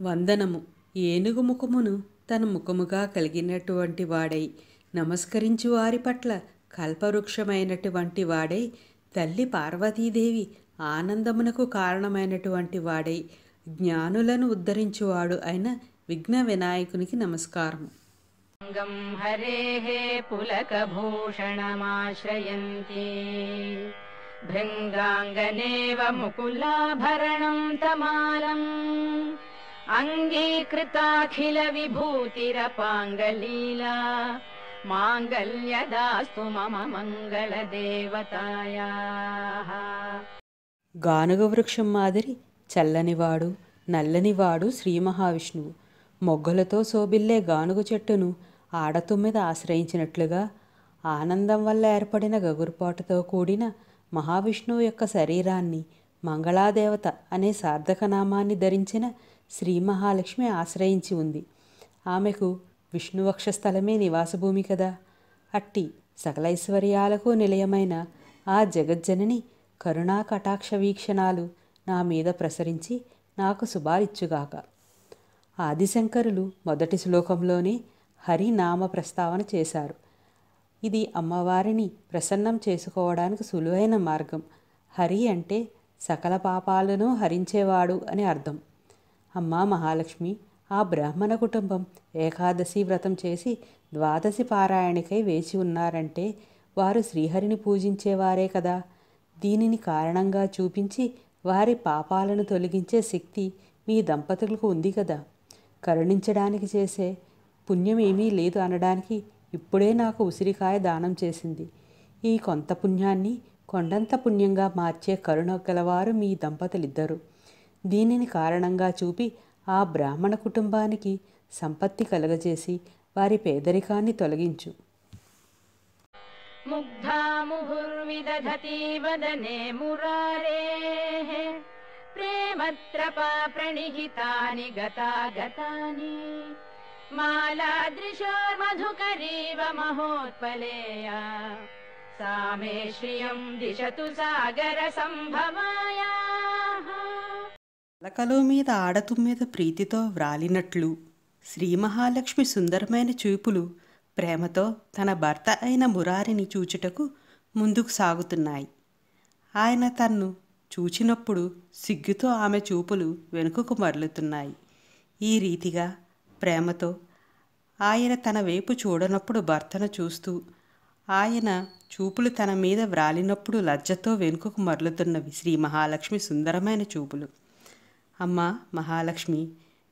వందనము. ఏనుగు ముఖమును తన ముఖముగా కలిగినటువంటి వాడై నమస్కరించు వారి పట్ల కల్పవృక్షమైనటువంటి వాడై తల్లి పార్వతీదేవి ఆనందమునకు కారణమైనటువంటి వాడై జ్ఞానులను ఉద్ధరించువాడు అయిన విఘ్న వినాయకునికి నమస్కారము. హరేః పులకభూషణమాశ్రయంతి భృంగాంగనేవ ముకులాభరణం తమాలం అంగీకృతాఖిల విభూతిరపాంగలీలా మాంగళ్యదాస్తు మమ మంగళదేవతాయాః. గానుగ వృక్షం మాదిరి చల్లనివాడు నల్లనివాడు శ్రీ మహావిష్ణువు. మొగ్గలతో శోభిల్లే గానుగ చెట్టును ఆడతుమ్మిద ఆశ్రయించినట్లుగా ఆనందం వల్ల ఏర్పడిన గగురుపాటుతో కూడిన మహావిష్ణువు యొక్క శరీరాన్ని మంగళాదేవత అనే సార్థకనామాన్ని ధరించిన శ్రీ మహాలక్ష్మి ఆశ్రయించి ఉంది. ఆమెకు విష్ణువక్షస్థలమే నివాసభూమి కదా. అట్టి సకలైశ్వర్యాలకు నిలయమైన ఆ జగజ్జనని కరుణా కటాక్ష వీక్షణాలు నా మీద ప్రసరించి నాకు శుభాలిచ్చుగాక. ఆదిశంకరులు మొదటి శ్లోకంలోనే హరినామ ప్రస్తావన చేశారు. ఇది అమ్మవారిని ప్రసన్నం చేసుకోవడానికి సులువైన మార్గం. హరి అంటే సకల పాపాలను హరించేవాడు అని అర్థం. అమ్మా మహాలక్ష్మి, ఆ బ్రాహ్మణ కుటుంబం ఏకాదశి వ్రతం చేసి ద్వాదశి పారాయణకై వేచి ఉన్నారంటే వారు శ్రీహరిని పూజించేవారే కదా. దీనిని కారణంగా చూపించి వారి పాపాలను తొలగించే శక్తి మీ దంపతులకు ఉంది కదా. కరుణించడానికి చేసే పుణ్యం ఏమీ లేదు అనడానికి ఇప్పుడే నాకు ఉసిరికాయ దానం చేసింది. ఈ కొంత పుణ్యాన్ని కొండంత పుణ్యంగా మార్చే కరుణ గలవారు మీ దంపతులిద్దరు. దీనిని కారణంగా చూపి ఆ బ్రాహ్మణ కుటుంబానికి సంపత్తి కలగజేసి వారి పేదరికాన్ని తొలగించు. ముగ్ధా ముహుర్విదధతి వదనే మురారేః ప్రేమత్రపా ప్రణిహితాని గతాగతాని మాలాదృశోర్మధుకరీవ మహోత్పలేయా సా మే శ్రియం దిశతు సాగర సంభవాయాః. పలకలో మీద ఆడతుమ్మిద ప్రీతితో వ్రాలినట్లు శ్రీ మహాలక్ష్మి సుందరమైన చూపులు ప్రేమతో తన భర్త అయిన మురారిని చూచుటకు ముందుకు సాగుతున్నాయి. ఆయన తన్ను చూచినప్పుడు సిగ్గుతో ఆమె చూపులు వెనుకకు మరలుతున్నాయి. ఈ రీతిగా ప్రేమతో ఆయన తన వైపు చూడనప్పుడు భర్తను చూస్తూ, ఆయన చూపులు తన మీద వ్రాలినప్పుడు లజ్జతో వెనుకకు మరలుతున్నవి శ్రీ మహాలక్ష్మి సుందరమైన చూపులు. అమ్మా మహాలక్ష్మి,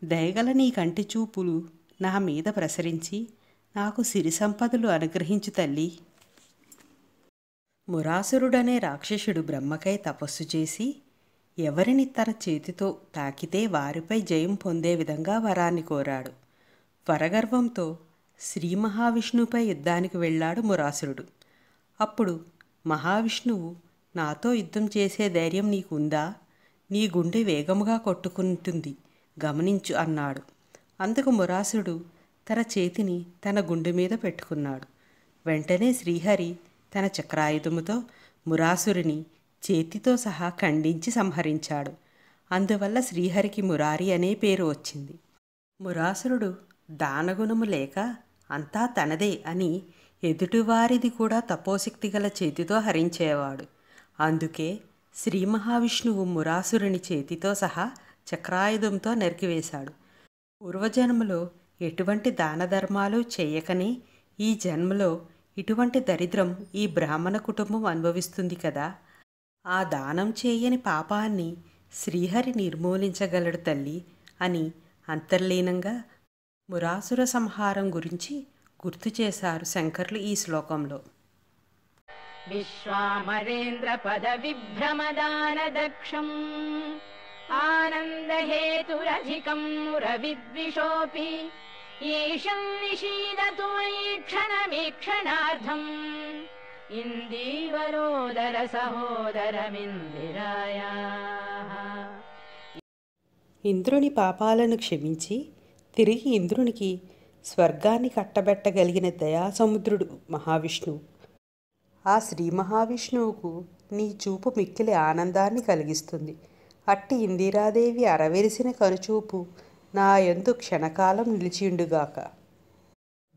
దయగల నీ కంటి చూపులు నా మీద ప్రసరించి నాకు సిరి సంపదలు అనుగ్రహించు తల్లి. మురాసురుడనే రాక్షసుడు బ్రహ్మకై తపస్సు చేసి ఎవరిని తన చేతితో తాకితే వారిపై జయం పొందే విధంగా వరాన్ని కోరాడు. వరగర్వంతో శ్రీ మహావిష్ణువుపై యుద్ధానికి వెళ్ళాడు మురాసురుడు. అప్పుడు మహావిష్ణువు, నాతో యుద్ధం చేసే ధైర్యం నీకుందా? నీ గుండె వేగముగా కొట్టుకుంటుంది, గమనించు అన్నాడు. అందుకు మురాసురుడు తన చేతిని తన గుండె మీద పెట్టుకున్నాడు. వెంటనే శ్రీహరి తన చక్రాయుధముతో మురాసురుని చేతితో సహా ఖండించి సంహరించాడు. అందువల్ల శ్రీహరికి మురారి అనే పేరు వచ్చింది. మురాసురుడు దానగుణము లేక అంతా తనదే అని ఎదుటివారిది కూడా తపోశక్తి గల చేతితో హరించేవాడు. అందుకే శ్రీ మహావిష్ణువు మురాసురుని చేతితో సహా చక్రాయుధంతో నరికివేశాడు. పూర్వజన్మలో ఎటువంటి దాన ధర్మాలు చేయకనే ఈ జన్మలో ఇటువంటి దరిద్రం ఈ బ్రాహ్మణ కుటుంబం అనుభవిస్తుంది కదా. ఆ దానం చేయని పాపాన్ని శ్రీహరి నిర్మూలించగలడు తల్లి అని అంతర్లీనంగా మురాసుర సంహారం గురించి గుర్తు చేశారు శంకర్లు ఈ శ్లోకంలో. విశ్వామరేంద్ర పద విభ్రమదాన దక్షం ఆనందహేతురధికం మురవిద్విషోపి ఈశం నిషీదతు ఈక్షణమీక్షణార్థం ఇందీవరోదర సహోదరమిందిరాయాః. ఇంద్రుని పాపాలను క్షమించి తిరిగి ఇంద్రునికి స్వర్గాన్ని కట్టబెట్టగలిగిన దయాసముద్రుడు మహావిష్ణువు. ఆ శ్రీ మహావిష్ణువుకు నీ చూపు మిక్కిలి ఆనందాన్ని కలిగిస్తుంది. అట్టి ఇందిరాదేవి అరవిరిసిన కనుచూపు నా యందు క్షణకాలం నిలిచిండుగాక.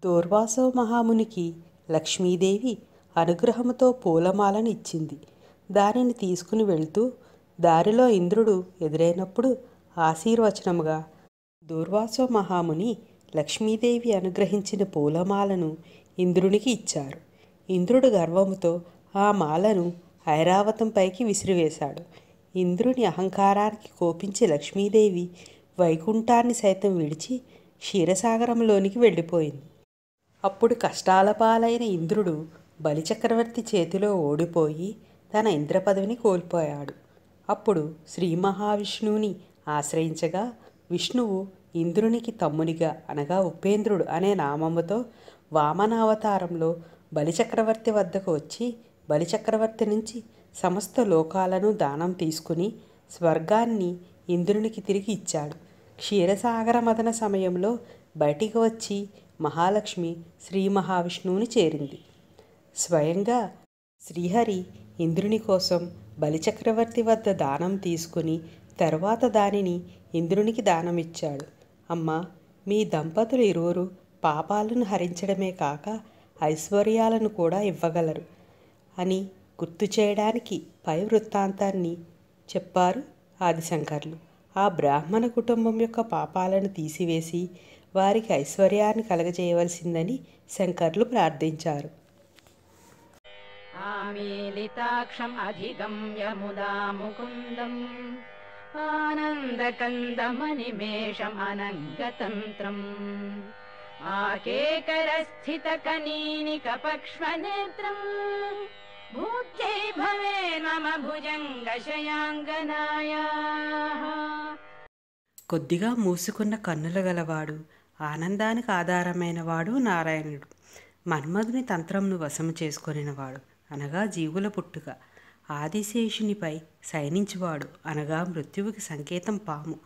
దూర్వాసో మహామునికి లక్ష్మీదేవి అనుగ్రహముతో పూలమాలను ఇచ్చింది. దానిని తీసుకుని వెళ్తూ దారిలో ఇంద్రుడు ఎదురైనప్పుడు ఆశీర్వచనముగా దూర్వాసో మహాముని లక్ష్మీదేవి అనుగ్రహించిన పూలమాలను ఇంద్రునికి ఇచ్చారు. ఇంద్రుడు గర్వముతో ఆ మాలను ఐరావతంపైకి విసిరివేశాడు. ఇంద్రుని అహంకారానికి కోపించి లక్ష్మీదేవి వైకుంఠాన్ని సైతం విడిచి క్షీరసాగరంలోనికి వెళ్ళిపోయింది. అప్పుడు కష్టాల పాలైన ఇంద్రుడు బలిచక్రవర్తి చేతిలో ఓడిపోయి తన ఇంద్రపదవిని కోల్పోయాడు. అప్పుడు శ్రీ మహావిష్ణువుని ఆశ్రయించగా విష్ణువు ఇంద్రునికి తమ్మునిగా అనగా ఉపేంద్రుడు అనే నామముతో వామన అవతారంలో బలిచక్రవర్తి వద్దకు వచ్చి బలిచక్రవర్తి నుంచి సమస్త లోకాలను దానం తీసుకుని స్వర్గాన్ని ఇంద్రునికి తిరిగి ఇచ్చాడు. క్షీరసాగర మదన సమయంలో బయటికి వచ్చి మహాలక్ష్మి శ్రీ మహావిష్ణువుని చేరింది. స్వయంగా శ్రీహరి ఇంద్రుని కోసం బలిచక్రవర్తి వద్ద దానం తీసుకుని తర్వాత దానిని ఇంద్రునికి దానమిచ్చాడు. అమ్మా, మీ దంపతులు ఇరువురు పాపాలను హరించడమే కాక ఐశ్వర్యాలను కూడా ఇవ్వగలరు అని గుర్తు చేయడానికి పై వృత్తాంతాన్ని చెప్పారు ఆదిశంకర్లు. ఆ బ్రాహ్మణ కుటుంబం యొక్క పాపాలను తీసివేసి వారికి ఐశ్వర్యాన్ని కలగజేయవలసిందని శంకర్లు ప్రార్థించారు. ఆమీలితాక్షం అధిగమ్య ముదా ముకుందం ఆనందకందమనిమేషం అనంగతంత్రం ఆకేకరస్థితకనీనికపక్ష్మనేత్రం భూత్యై భవే మమ భుజంగశయాంగనాయాః. కొద్దిగా మూసుకున్న కన్నులు గలవాడు, ఆనందానికి ఆధారమైనవాడు నారాయణుడు. మన్మధుని తంత్రంను వశము చేసుకొనినవాడు అనగా జీవుల పుట్టుక. ఆదిశేషునిపై శయనించువాడు అనగా మృత్యువుకి సంకేతం పాము.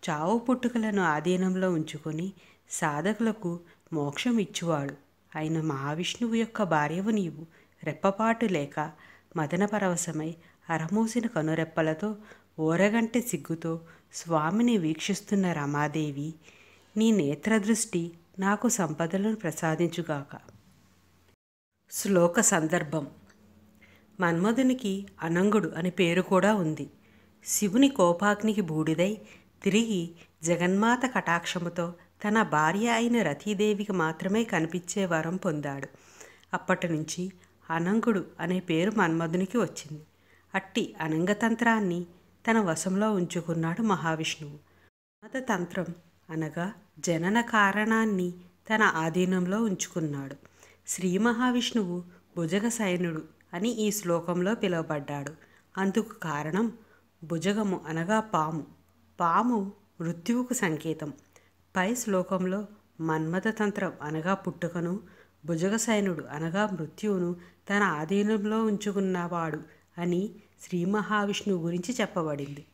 చావు పుట్టుకలను ఆధీనంలో ఉంచుకొని సాధకులకు మోక్షం ఇచ్చువాడు అయిన మహావిష్ణువు యొక్క భార్యవు నీవు. రెప్పపాటు లేక మదన పరవశమై అరమూసిన కనురెప్పలతో ఓరగంటి సిగ్గుతో స్వామిని వీక్షిస్తున్న రమాదేవి, నీ నేత్రదృష్టి నాకు సంపదలను ప్రసాదించుగాక. శ్లోక సందర్భం. మన్మధునికి అనంగుడు అని పేరు కూడా ఉంది. శివుని కోపాగ్నికి బూడిదై తిరిగి జగన్మాత కటాక్షముతో తన భార్య అయిన రతీదేవికి మాత్రమే కనిపించే వరం పొందాడు. అప్పటి నుంచి అనంగుడు అనే పేరు మన్మధునికి వచ్చింది. అట్టి అనంగతంత్రాన్ని తన వశంలో ఉంచుకున్నాడు మహావిష్ణువు. తంత్రం అనగా జనన కారణాన్ని తన ఆధీనంలో ఉంచుకున్నాడు. శ్రీ మహావిష్ణువు భుజగశయనుడు అని ఈ శ్లోకంలో పిలువబడ్డాడు. అందుకు కారణం భుజగము అనగా పాము. పాము మృత్యువుకు సంకేతం. పై శ్లోకంలో మన్మథతంత్రం అనగా పుట్టుకను, భుజగశయనుడు అనగా మృత్యువును తన ఆధీనంలో ఉంచుకున్నవాడు అని శ్రీ మహావిష్ణువు గురించి చెప్పబడింది.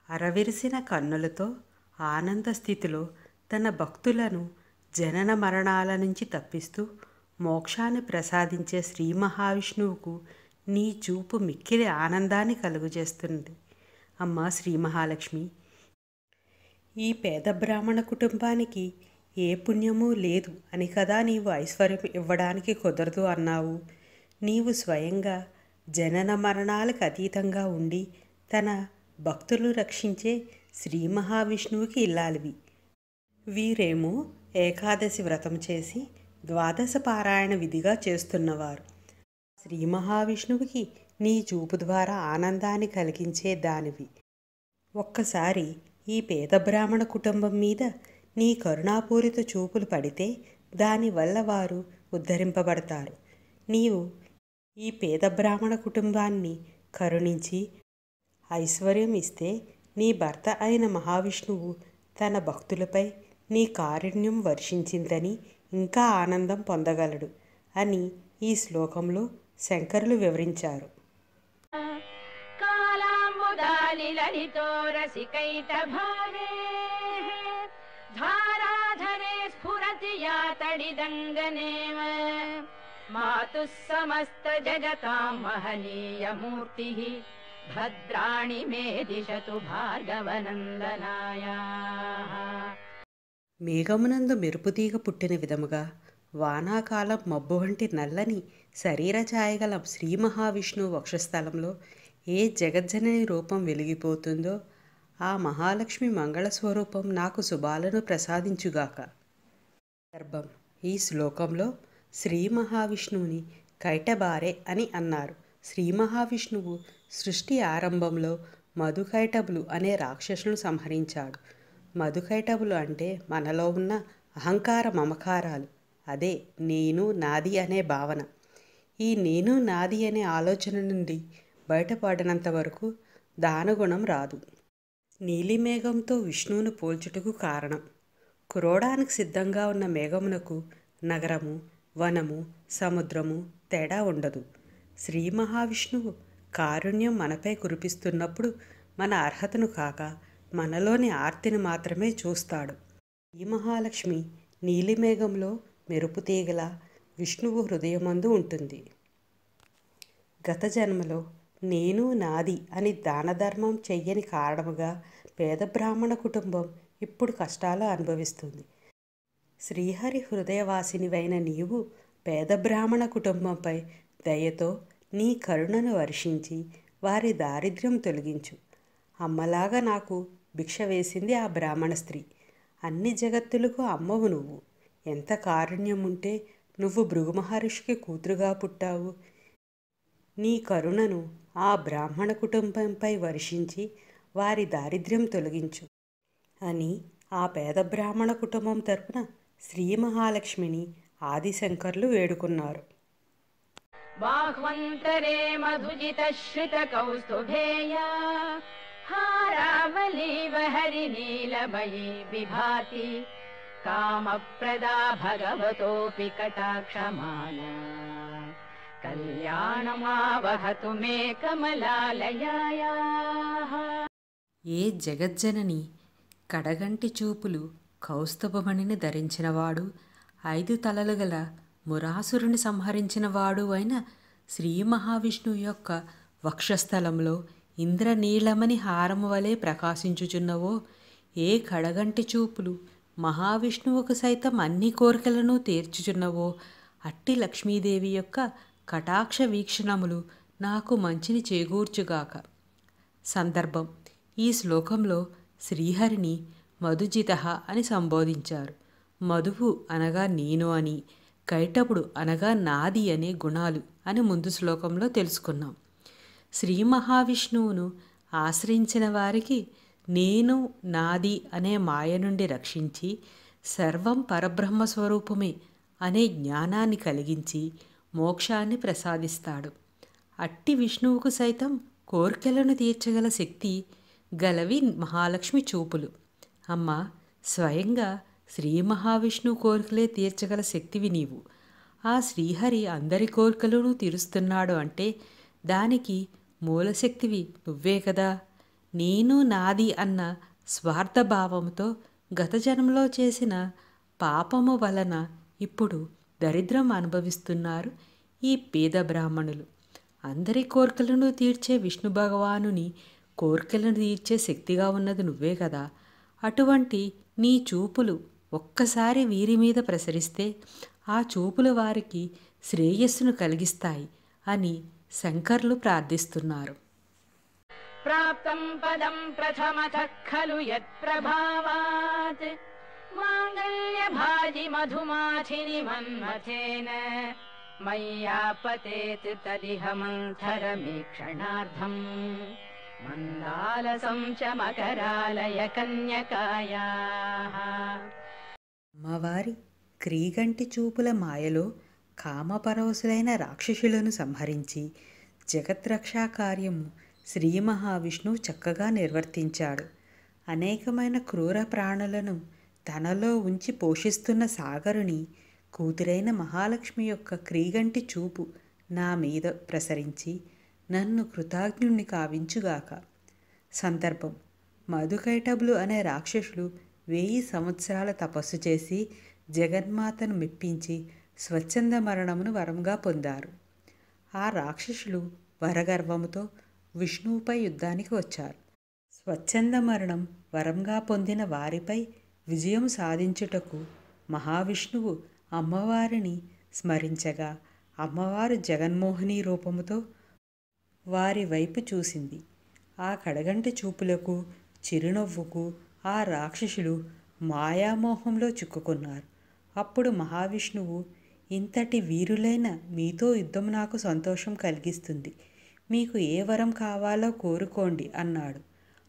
అరవిరిసిన కన్నులతో ఆనంద స్థితిలో తన భక్తులను జనన మరణాల నుంచి తప్పిస్తూ మోక్షాన్ని ప్రసాదించే శ్రీ మహావిష్ణువుకు నీ చూపు మిక్కిలి ఆనందాన్ని కలుగజేస్తుంది. అమ్మ శ్రీ మహాలక్ష్మి, ఈ పేద బ్రాహ్మణ కుటుంబానికి ఏ పుణ్యమూ లేదు అని కదా నీవు ఐశ్వర్యం ఇవ్వడానికి కుదరదు అన్నావు. నీవు స్వయంగా జనన మరణాలకు అతీతంగా ఉండి తన భక్తులు రక్షించే శ్రీ మహావిష్ణువుకి ఇల్లాలివి. వీరేమో ఏకాదశి వ్రతం చేసి ద్వాదశ పారాయణ విధిగా చేస్తున్నవారు. శ్రీ మహావిష్ణువుకి నీ చూపు ద్వారా ఆనందాన్ని కలిగించే దానివి. ఒక్కసారి ఈ పేద బ్రాహ్మణ కుటుంబం మీద నీ కరుణాపూరిత చూపులు పడితే దానివల్ల వారు ఉద్ధరింపబడతారు. నీవు ఈ పేద బ్రాహ్మణ కుటుంబాన్ని కరుణించి ఐశ్వర్యం ఇస్తే నీ భర్త అయిన మహావిష్ణువు తన భక్తులపై నీ కారుణ్యం వర్షించిందని ఇంకా ఆనందం పొందగలడు అని ఈ శ్లోకంలో శంకరులు వివరించారు. కాలాంబుదాలిలలితో రసికైటభావే ధారాధరే స్ఫురతి యాతడిదంగనేవ మాతుః సమస్త జగతాం మహనీయమూర్తిః భద్రాణి మే దిశతు భార్గవనందనాయాః. మేఘమునందు మెరుపుతీగ పుట్టిన విధముగా వానాకాలం మబ్బు వంటి నల్లని శరీర ఛాయగల శ్రీ మహావిష్ణువు వక్షస్థలంలో ఏ జగజ్జనని రూపం వెలిగిపోతుందో ఆ మహాలక్ష్మి మంగళస్వరూపం నాకు శుభాలను ప్రసాదించుగాక. సందర్భం: ఈ శ్లోకంలో శ్రీ మహావిష్ణువుని కైటబారే అని అన్నారు. శ్రీ మహావిష్ణువు సృష్టి ఆరంభంలో మధుకైటబులు అనే రాక్షసులను సంహరించాడు. మధుకైటబులు అంటే మనలో ఉన్న అహంకార మమకారాలు. అదే నేను నాది అనే భావన. ఈ నేను నాది అనే ఆలోచన నుండి బయటపడినంత వరకు దానగుణం రాదు. నీలిమేఘంతో విష్ణువును పోల్చుటకు కారణం: కురవడానికి సిద్ధంగా ఉన్న మేఘమునకు నగరము, వనము, సముద్రము తేడా ఉండదు. శ్రీ మహావిష్ణువు కారుణ్యం మనపై కురిపిస్తున్నప్పుడు మన అర్హతను కాక మనలోని ఆర్తిని మాత్రమే చూస్తాడు. ఈ మహాలక్ష్మి నీలిమేఘంలో మెరుపుతీగల విష్ణువు హృదయమందు ఉంటుంది. గత జన్మలో నేను నాది అని దానధర్మం చెయ్యని కారణముగా పేద బ్రాహ్మణ కుటుంబం ఇప్పుడు కష్టాలు అనుభవిస్తుంది. శ్రీహరి హృదయవాసినివైన నీవు పేద బ్రాహ్మణ కుటుంబంపై దయతో నీ కరుణను వర్షించి వారి దారిద్ర్యం తొలగించు. అమ్మలాగా నాకు భిక్ష వేసింది ఆ బ్రాహ్మణ స్త్రీ. అన్ని జగత్తులకు అమ్మవు నువ్వు. ఎంత కారుణ్యం ఉంటే నువ్వు భృగు మహర్షికి కూతురుగా పుట్టావు. నీ కరుణను ఆ బ్రాహ్మణ కుటుంబంపై వర్షించి వారి దారిద్ర్యం తొలగించు అని ఆ పేద బ్రాహ్మణ కుటుంబం తరపున శ్రీ మహాలక్ష్మిని ఆదిశంకర్లు వేడుకున్నారు. బాహ్వంతరే మధుజిత శ్రిత కౌస్తుభేయ హారావలీవ హరినీలమయీ విభాతి కామప్రదా భగవతోపి కటాక్షమాన కళ్యాణమావహతు మే కమలాలయాయాః. ఏ జగజ్జనని కడగంటి చూపులు కౌస్తుభమణిని ధరించినవాడు, 5 తలలు గల మురాసురుని సంహరించినవాడు అయిన శ్రీ మహావిష్ణువు యొక్క వక్షస్థలంలో ఇంద్రనీలమణి హారము వలె ప్రకాశించుచున్నవో, ఏ కడగంటి చూపులు మహావిష్ణువుకు సైతం అన్ని కోరికలను తీర్చుచున్నవో అట్టి లక్ష్మీదేవి యొక్క కటాక్ష వీక్షణములు నాకు మంచిని చేకూర్చుగాక. సందర్భం: ఈ శ్లోకంలో శ్రీహరిని మధుజిత అని సంబోధించారు. మధువు అనగా నేను అని, కైటపుడు అనగా నాది అనే గుణాలు అని ముందు శ్లోకంలో తెలుసుకున్నాం. శ్రీ మహావిష్ణువును ఆశ్రయించిన వారికి నేను నాది అనే మాయ నుండి రక్షించి సర్వం పరబ్రహ్మ స్వరూపమే అనే జ్ఞానాన్ని కలిగించి మోక్షాన్ని ప్రసాదిస్తాడు. అట్టి విష్ణువుకు సైతం కోర్కెలను తీర్చగల శక్తి గలవి మహాలక్ష్మి చూపులు. అమ్మ, స్వయంగా శ్రీ మహావిష్ణువు కోరికలే తీర్చగల శక్తివి నీవు. ఆ శ్రీహరి అందరి కోరికలను తీరుస్తున్నాడు అంటే దానికి మూలశక్తివి నువ్వే కదా. నేను నాది అన్న స్వార్థభావంతో గత జన్మలో చేసిన పాపము వలన ఇప్పుడు దరిద్రం అనుభవిస్తున్నారు ఈ పేద బ్రాహ్మణులు. అందరి కోరికలను తీర్చే విష్ణు భగవానుని కోరికలను తీర్చే శక్తిగా ఉన్నది నువ్వే కదా. అటువంటి నీ చూపులు ఒక్కసారి వీరి మీద ప్రసరిస్తే ఆ చూపులు వారికి శ్రేయస్సును కలిగిస్తాయి అని శంకర్లు ప్రార్థిస్తున్నారు. ప్రాప్తం పదం ప్రథమతః ఖలు యత్ప్రభావాత్ మాంగళ్యభాజి మధుమాచిని మన్మథేన మయ్యాపతేత్ తదిహ మంథరమీక్షణార్థం మందాలసం చ మకరాలయ కన్యకాయాః. అమ్మవారి క్రీగంటి చూపుల మాయలో కామపరవశులైన రాక్షసులను సంహరించి జగద్రక్షా కార్యము శ్రీ మహావిష్ణువు చక్కగా నిర్వర్తించాడు. అనేకమైన క్రూర ప్రాణులను తనలో ఉంచి పోషిస్తున్న సాగరుని కూతురైన మహాలక్ష్మి యొక్క క్రీగంటి చూపు నా మీద ప్రసరించి నన్ను కృతజ్ఞుణ్ణి కావించుగాక. సందర్భం: మధుకైటబులు అనే రాక్షసులు 1000 సంవత్సరాల తపస్సు చేసి జగన్మాతను మెప్పించి స్వచ్ఛంద మరణమును వరంగా పొందారు. ఆ రాక్షసులు వరగర్వముతో విష్ణువుపై యుద్ధానికి వచ్చారు. స్వచ్ఛంద మరణం వరంగా పొందిన వారిపై విజయం సాధించుటకు మహావిష్ణువు అమ్మవారిని స్మరించగా అమ్మవారు జగన్మోహిని రూపముతో వారి వైపు చూసింది. ఆ కడగంటి చూపులకు, చిరునవ్వుకు ఆ రాక్షసులు మాయామోహంలో చిక్కుకున్నారు. అప్పుడు మహావిష్ణువు, ఇంతటి వీరులైన మీతో యుద్ధం నాకు సంతోషం కలిగిస్తుంది. మీకు ఏ వరం కావాలో కోరుకోండి అన్నాడు.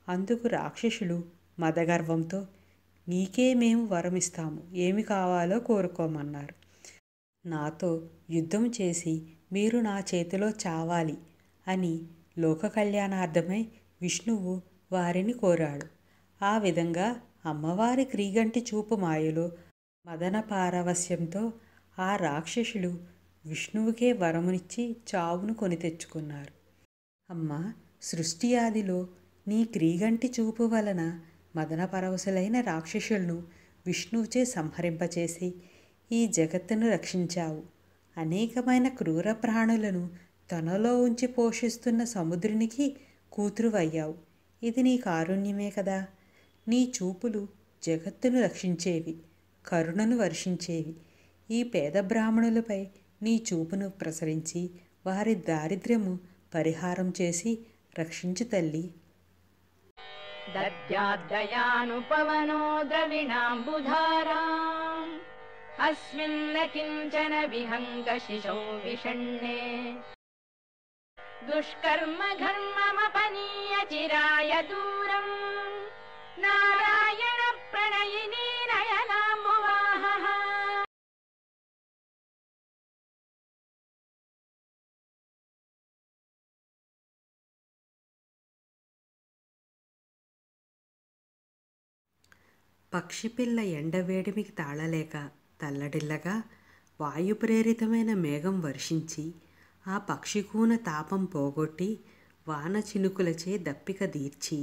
అందుకు రాక్షసులు మదగర్వంతో, నీకే మేము వరమిస్తాము, ఏమి కావాలో కోరుకోమన్నారు. నాతో యుద్ధం చేసి మీరు నా చేతిలో చావాలి అని లోక కళ్యాణార్థమై విష్ణువు వారిని కోరాడు. ఆ విధంగా అమ్మవారి క్రీగంటి చూపు మాయలో మదన పారవస్యంతో ఆ రాక్షసులు విష్ణువుకే వరమునిచ్చి చావును కొని తెచ్చుకున్నారు. అమ్మ, సృష్టి ఆదిలో నీ క్రీగంటి చూపు వలన మదన పరవశులైన రాక్షసులను విష్ణువుచే సంహరింపచేసి ఈ జగత్తును రక్షించావు. అనేకమైన క్రూర ప్రాణులను తనలో ఉంచి పోషిస్తున్న సముద్రునికి కూతురువయ్యావు. ఇది నీ కారుణ్యమే కదా. నీ చూపులు జగత్తును రక్షించేవి, కరుణను వర్షించేవి. ఈ పేద బ్రాహ్మణులపై నీ చూపును ప్రసరించి వారి దారిద్ర్యము పరిహారం చేసి రక్షించు తల్లి. దద్యాద్దయానుపవనో ద్రవిణాంబుధారాం అస్మిన్న కించన విహంగ శిశౌ విషణ్ణే దుష్కర్మ ఘర్మమపనీయ చిరాయ దూరం నారాయణ ప్రణయినీ నయనాంబువాహః. పక్షిపిల్ల ఎండవేడిమికి తాళలేక తల్లడిల్లగా వాయుప్రేరితమైన మేఘం వర్షించి ఆ పక్షికూన తాపం పోగొట్టి వాన చినుకులచే దప్పిక తీర్చి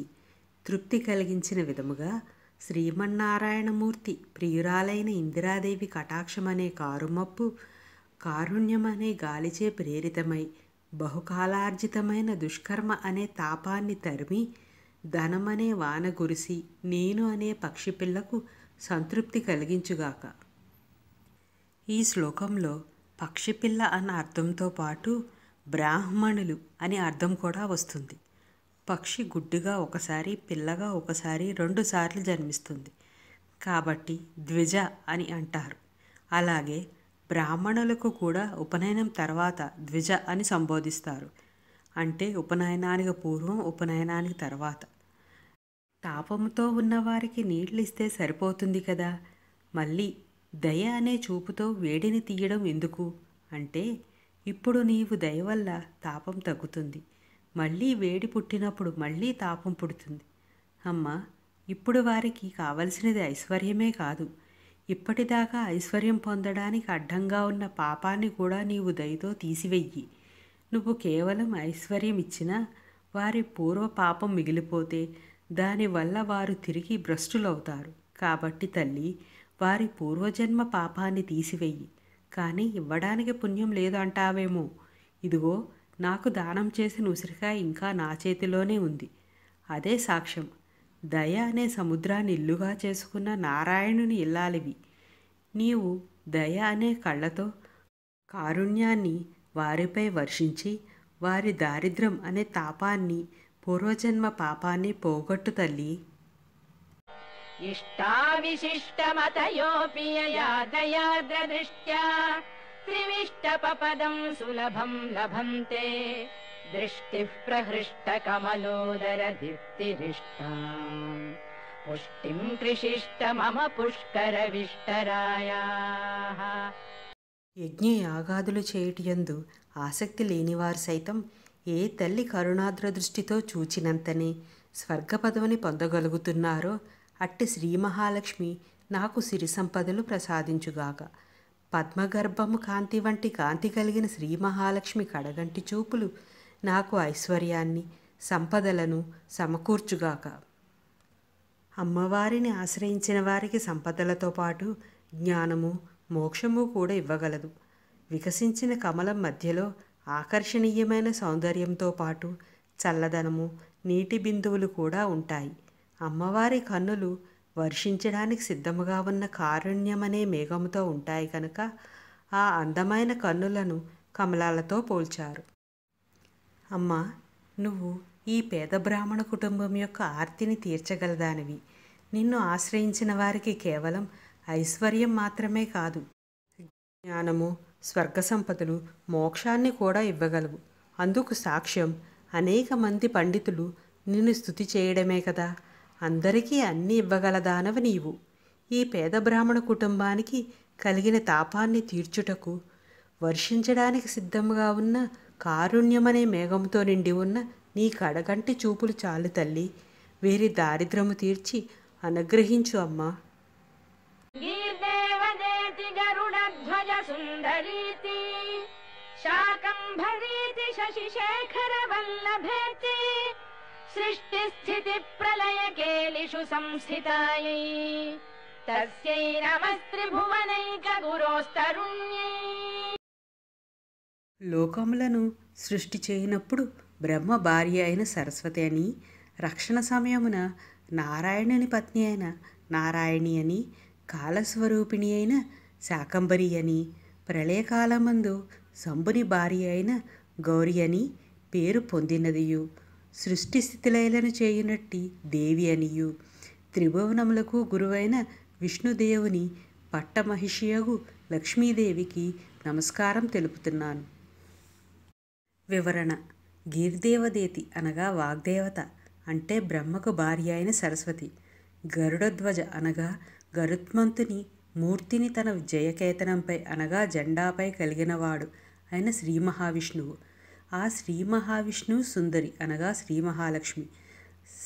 తృప్తి కలిగించిన విధముగా శ్రీమన్నారాయణమూర్తి ప్రియురాలైన ఇందిరాదేవి కటాక్షమనే కారుమప్పు కారుణ్యమనే గాలిచే ప్రేరితమై బహుకాలార్జితమైన దుష్కర్మ అనే తాపాన్ని తరిమి ధనమనే వాన గురిసి నేను అనే పక్షిపిల్లకు సంతృప్తి కలిగించుగాక. ఈ శ్లోకంలో పక్షిపిల్ల అన్న అర్థంతో పాటు బ్రాహ్మణులు అనే అర్థం కూడా వస్తుంది. పక్షి గుడ్డుగా ఒకసారి, పిల్లగా ఒకసారి, 2 సార్లు జన్మిస్తుంది కాబట్టి ద్విజ అని అంటారు. అలాగే బ్రాహ్మణులకు కూడా ఉపనయనం తర్వాత ద్విజ అని సంబోధిస్తారు. అంటే ఉపనయనానికి పూర్వం, ఉపనయనానికి తర్వాత. తాపంతో ఉన్నవారికి నీళ్ళు ఇస్తే సరిపోతుంది కదా, మళ్ళీ దయ అనే చూపుతో వేడిని తీయడం ఎందుకు అంటే, ఇప్పుడు నీవు దయ వల్ల తాపం తగ్గుతుంది, మళ్ళీ వేడి పుట్టినప్పుడు మళ్ళీ తాపం పుడుతుంది. అమ్మ, ఇప్పుడు వారికి కావలసినది ఐశ్వర్యమే కాదు, ఇప్పటిదాకా ఐశ్వర్యం పొందడానికి అడ్డంగా ఉన్న పాపాన్ని కూడా నీవు దయతో తీసివెయ్యి. నువ్వు కేవలం ఐశ్వర్యం ఇచ్చినా వారి పూర్వ పాపం మిగిలిపోతే దానివల్ల వారు తిరిగి భ్రష్టులవుతారు. కాబట్టి తల్లి, వారి పూర్వజన్మ పాపాన్ని తీసివెయ్యి. కానీ ఇవ్వడానికి పుణ్యం లేదంటావేమో, ఇదిగో నాకు దానం చేసిన ఉసిరికాయ ఇంకా నా చేతిలోనే ఉంది. అదే సాక్ష్యం. దయ అనే సముద్రాన్ని ఇల్లుగా చేసుకున్న నారాయణుని ఇల్లాలివి. నీవు దయ అనే కళ్ళతో కారుణ్యాన్ని వారిపై వర్షించి వారి దారిద్ర్యం అనే తాపాన్ని, పూర్వజన్మ పాపాన్ని పోగొట్టు తల్లి. ఇష్టావిశిష్టమతయోపి యయా దయార్ద్రదృష్ట్యా త్రివిష్టపపదం సులభం లభంతే దృష్టిః ప్రహృష్ట కమలోదర దీప్తిరిష్టాం పుష్టిం కృషిష్ట మమ పుష్కర విష్టరాయాః. యజ్ఞ యాగాదులు చేయుటయందు ఆసక్తి లేనివారు సైతం ఏ తల్లి కరుణాద్ర దృష్టితో చూచినంతనే స్వర్గపదవిని పొందగలుగుతున్నారో అట్టి శ్రీ మహాలక్ష్మి నాకు సిరి సంపదలు ప్రసాదించుగాక. పద్మగర్భము కాంతి వంటి కాంతి కలిగిన శ్రీ మహాలక్ష్మి కడగంటి చూపులు నాకు ఐశ్వర్యాన్ని, సంపదలను సమకూర్చుగాక. అమ్మవారిని ఆశ్రయించిన వారికి సంపదలతో పాటు జ్ఞానము, మోక్షము కూడా ఇవ్వగలదు. వికసించిన కమలం మధ్యలో ఆకర్షణీయమైన సౌందర్యంతో పాటు చల్లదనము, నీటి బిందువులు కూడా ఉంటాయి. అమ్మవారి కన్నులు వర్షించడానికి సిద్ధముగా ఉన్న కారుణ్యమనే మేఘముతో ఉంటాయి కనుక ఆ అందమైన కన్నులను కమలాలతో పోల్చారు. అమ్మా, నువ్వు ఈ పేద బ్రాహ్మణ కుటుంబం యొక్క ఆర్తిని తీర్చగలదానివి. నిన్ను ఆశ్రయించిన వారికి కేవలం ఐశ్వర్యం మాత్రమే కాదు, జ్ఞానము, స్వర్గ సంపదలు, మోక్షాన్ని కూడా ఇవ్వగలవు. అందుకు సాక్ష్యం అనేక మంది పండితులు నిన్ను స్తుతి చేయడమే కదా. అందరికీ అన్నీ ఇవ్వగలదానవి నీవు. ఈ పేద బ్రాహ్మణ కుటుంబానికి కలిగిన తాపాన్ని తీర్చుటకు వర్షించడానికి సిద్ధంగా ఉన్న కారుణ్యమనే మేఘంతో నిండి ఉన్న నీ కడగంటి చూపులు చాలు తల్లి. వీరి దారిద్రము తీర్చి అనుగ్రహించు అమ్మా. గీర్దేవదేతి గరుడధ్వజ సుందరీతి శాకంభరీతి శశిశేఖర వల్లభేతి సృష్టి స్థితి ప్రళయ కేలిషు సంస్థితాయై తస్యై నమస్త్రిభువనైక గురోస్తరుణ్యై. లోకములను సృష్టి చేయనప్పుడు బ్రహ్మ భార్య అయిన సరస్వతి అని, రక్షణ సమయమున నారాయణుని పత్ని అయిన నారాయణి అని, కాలస్వరూపిణి అయిన శాకంబరి అని, ప్రళయకాలమందు శంభుని భార్య అయిన గౌరి అని పేరు పొందినదియు, సృష్టి స్థితిలయలను చేయునట్టి దేవి అనియు, త్రిభువనములకు గురువైన విష్ణుదేవుని పట్టమహిషియగు లక్ష్మీదేవికి నమస్కారం తెలుపుతున్నాను. వివరణ: గీర్దేవదేతి అనగా వాగ్దేవత, అంటే బ్రహ్మకు భార్య అయిన సరస్వతి. గరుడధ్వజ అనగా గరుత్మంతుని మూర్తిని తన జయకేతనంపై అనగా జెండాపై కలిగినవాడు అయిన శ్రీ మహావిష్ణువు. ఆ శ్రీ మహావిష్ణువు సుందరి అనగా శ్రీ మహాలక్ష్మి.